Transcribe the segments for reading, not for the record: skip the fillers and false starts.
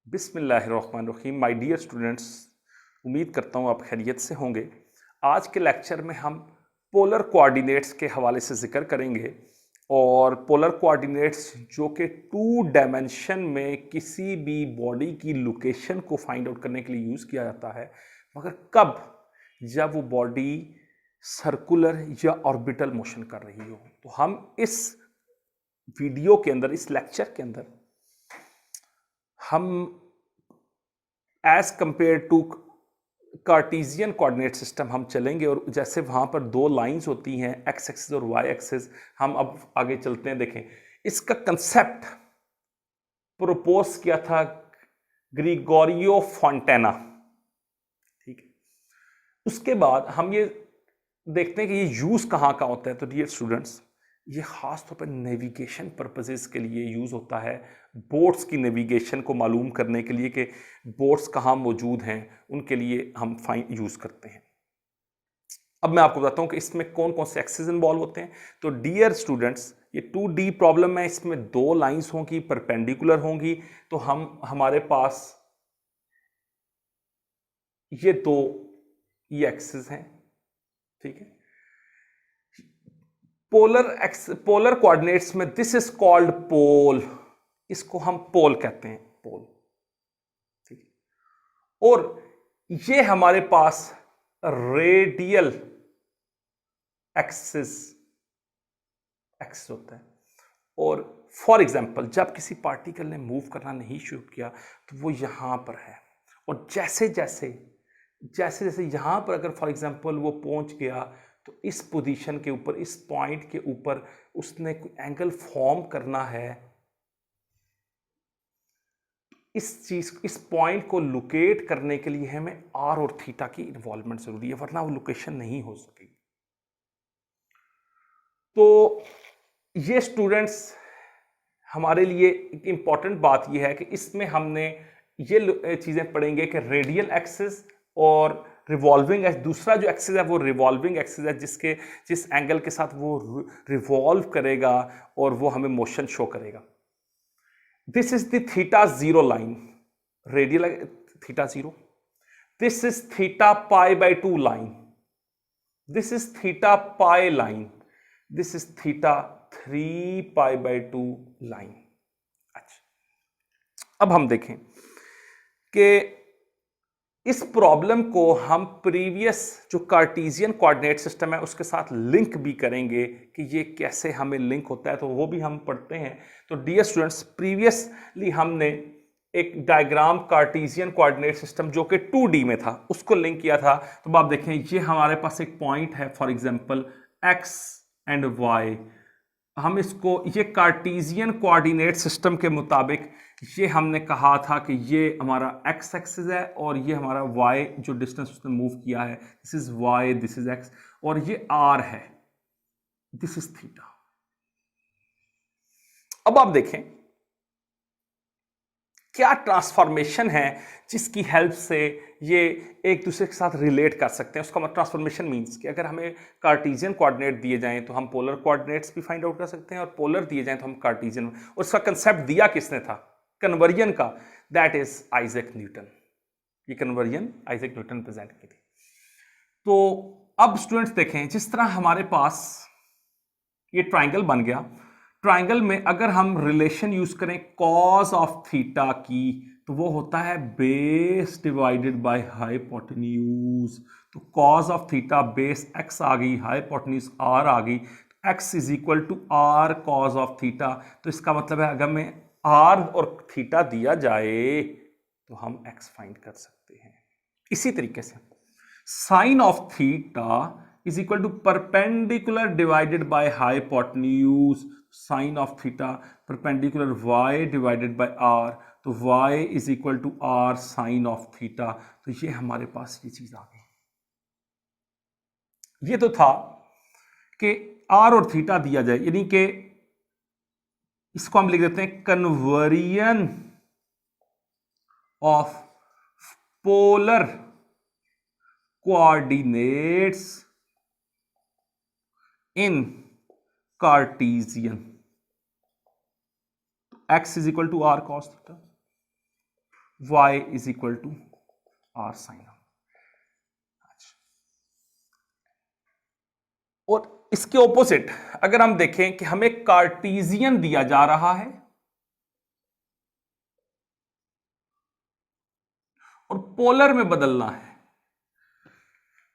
बिस्मिल्लाहिर्रहमानिर्रहीम। My dear students, उम्मीद करता हूँ आप खैरियत से होंगे। आज के लेक्चर में हम पोलर कोऑर्डिनेट्स के हवाले से जिक्र करेंगे और पोलर कोऑर्डिनेट्स जो कि 2 डायमेंशन में किसी भी बॉडी की लोकेशन को फाइंड आउट करने के लिए यूज़ किया जाता है, मगर कब? जब वो बॉडी सर्कुलर या ऑर्बिटल मोशन कर रही हो। तो हम इस वीडियो के अंदर, इस लेक्चर के अंदर हम as compare to Cartesian coordinate system हम चलेंगे और जैसे वहाँ पर 2 लाइंस होती हैं, एक्स एक्सिस और वाई एक्सिस, हम अब आगे चलते हैं। देखें, इसका कंसेप्ट प्रोपोज किया था ग्रिगोरियो फॉन्टेना, ठीक है। उसके बाद हम ये देखते हैं कि ये यूज़ कहाँ का होता है। तो डियर स्टूडेंट्स, ये ख़ास तौर पर नेविगेशन पर्पसेस के लिए यूज़ होता है, बोट्स की नेविगेशन को मालूम करने के लिए कि बोट्स कहाँ मौजूद हैं, उनके लिए हम यूज़ करते हैं। अब मैं आपको बताता हूँ कि इसमें कौन कौन से एक्सिस इन्वॉल्व होते हैं। तो डियर स्टूडेंट्स, ये 2D प्रॉब्लम है, इसमें 2 लाइंस होंगी, परपेंडिकुलर होंगी। तो हमारे पास ये एक्सिस हैं, ठीक है। पोलर कोऑर्डिनेट्स में दिस इज कॉल्ड पोल, इसको हम पोल कहते हैं, पोल, ठीक है। और ये हमारे पास रेडियल एक्सिस होता है। और फॉर एग्जांपल, जब किसी पार्टिकल ने मूव करना नहीं शुरू किया तो वो यहां पर है, और जैसे जैसे यहां पर अगर फॉर एग्जांपल वो पहुंच गया तो इस पोजीशन के ऊपर, इस पॉइंट के ऊपर उसने कोई एंगल फॉर्म करना है। इस पॉइंट को लोकेट करने के लिए हमें आर और थीटा की इन्वॉल्वमेंट जरूरी है, वरना वो लोकेशन नहीं हो सकेगी। तो ये स्टूडेंट्स, हमारे लिए एक इंपॉर्टेंट बात यह है कि इसमें हमने ये चीजें पढ़ेंगे कि रेडियल एक्सिस और रिवॉल्विंग एक्सिस। दूसरा जो एक्सिस है वो रिवॉल्विंग एक्सिस है, जिस एंगल के साथ वो रिवॉल्व करेगा और वो हमें मोशन शो करेगा। This is the theta zero line, radial theta zero. This is theta pi by 2 line. This is theta pi line. This is theta 3 pi by 2 line. अच्छा, अब हम देखें कि इस प्रॉब्लम को हम प्रीवियस जो कार्टीजियन कोऑर्डिनेट सिस्टम है उसके साथ लिंक भी करेंगे कि ये कैसे हमें लिंक होता है, तो वो भी हम पढ़ते हैं। तो डियर स्टूडेंट्स, प्रीवियसली हमने एक डायग्राम कार्टीजियन कोऑर्डिनेट सिस्टम जो कि 2D में था उसको लिंक किया था। तो आप देखें, ये हमारे पास एक पॉइंट है, for example x and y। हम इसको, ये कार्टीजियन कोऑर्डिनेट सिस्टम के मुताबिक ये हमने कहा था कि ये हमारा x एक्सिस है और ये हमारा y, जो डिस्टेंस उसने मूव किया है, this is y, this is x, और ये r है, दिस इज थीटा। अब आप देखें क्या ट्रांसफॉर्मेशन है जिसकी हेल्प से ये एक दूसरे के साथ रिलेट कर सकते हैं। उसका मतलब ट्रांसफॉर्मेशन मींस कि अगर हमें कार्टीजियन कोऑर्डिनेट दिए जाएं तो हम पोलर कोऑर्डिनेट्स भी फाइंड आउट कर सकते हैं, और पोलर दिए जाएं तो हम कार्टीजियन। और उसका कंसेप्ट दिया किसने था कन्वर्जन का? That is Isaac Newton. ये कन्वर्जन आइजैक न्यूटन प्रेजेंट की थी। तो अब स्टूडेंट्स देखें, जिस तरह हमारे पास ये ट्राइंगल बन गया, ट्राइंगल में अगर हम रिलेशन यूज करें कॉस ऑफ थीटा की, तो वो होता है बेस डिवाइडेड बाय हाइपोटेन्यूज। तो cos of theta base x आ गई, हाइपोटेन्यूज r आ गई, x is equal to r cos of theta. तो इसका मतलब है अगर हमें r और थीटा दिया जाए तो हम x फाइंड कर सकते हैं। इसी तरीके से sine of theta is equal to perpendicular divided by hypotenuse, sin of theta perpendicular y divided by r, तो y is equal to r sin of theta। तो ये हमारे पास ये चीज आ गई। ये तो था कि r और थीटा दिया जाए, यानी कि इसको हम लिख देते हैं conversion of polar coordinates in Cartesian. x is equal to r cos theta, y is equal to r sine of. और इसके ऑपोजिट अगर हम देखें कि हमें कार्टीजियन दिया जा रहा है और पोलर में बदलना है,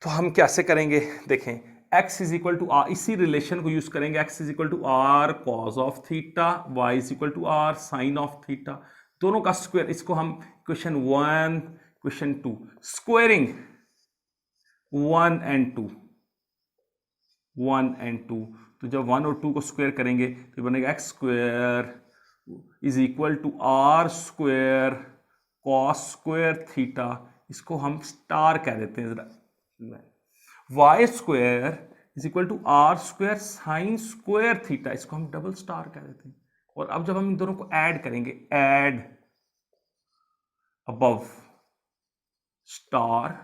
तो हम कैसे करेंगे? देखें, x is equal to r, इसी रिलेशन को यूज करेंगे, x is equal to r cos of theta, y is equal to r sine of theta, दोनों का स्क्वायर। इसको हम question 1 question 2 squaring 1 and 2, 1 and 2, तो जब 1 और 2 को स्क्वायर करेंगे तो बनेगा x square is equal to r square cos square theta, इसको हम स्टार कह देते हैं जरा, y square is equal to r square sine square theta, इसको हम डबल स्टार कह देते हैं। और अब जब हम इन दोनों को ऐड करेंगे, add above star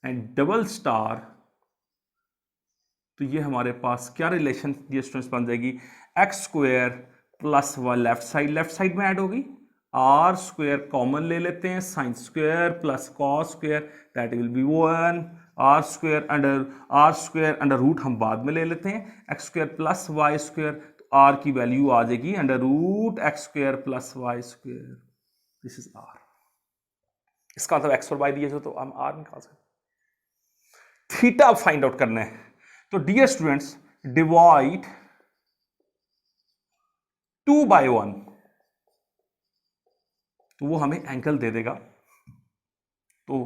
and double star, तो ये हमारे पास क्या रिलेशन ये स्टूडेंट्स बन जाएगी? X square plus y, left side में ऐड होगी, आर स्क्वायर कॉमन ले लेते हैं, sine square plus cos square that will be 1, r square under root हम बाद में ले लेते हैं, x square plus y square, तो आर की वैल्यू आ जाएगी under root x square plus y square, this is r. इसका मतलब एक्स और वाई दिए तो हम आर निकाल सकते। थीटा फाइंड आउट करना है, तो डियर स्टूडेंट्स डिवाइड 2/1, तो वो हमें एंगल दे देगा। तो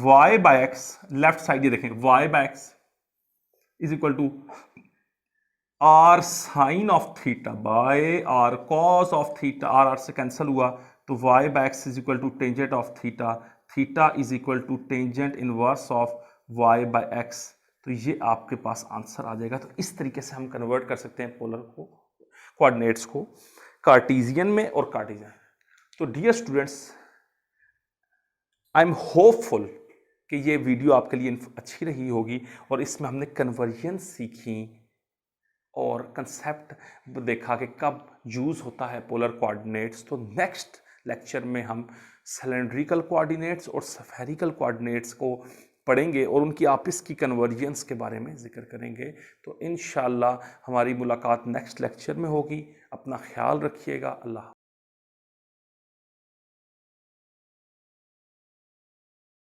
y by x, left side ये देखेंगे, y by x is equal to r sine of theta by r cos of theta, r से कैंसिल हुआ, तो y by x is equal to tangent of theta, theta is equal to tangent inverse of y by x, तो ये आपके पास answer आ जाएगा। तो इस तरीके से हम कन्वर्ट कर सकते हैं पोलर को, कोऑर्डिनेट्स को कार्टेशियन में और कार्टेशियन। तो dear students, I am hopeful कि ये वीडियो आपके लिए अच्छी रही होगी और इसमें हमने कन्वर्जन सीखी और कंसेप्ट देखा कि कब यूज़ होता है पोलर कोऑर्डिनेट्स। तो नेक्स्ट लेक्चर में हम सिलेंड्रिकल कोऑर्डिनेट्स और स्फेरिकल कोऑर्डिनेट्स को पढ़ेंगे और उनकी आपस की कन्वर्जेंस के बारे में जिक्र करेंगे। तो इंशाल्लाह हमारी मुलाकात नेक्स्ट लेक्चर में होगी। अपना ख्याल रखिएगा। अल्लाह।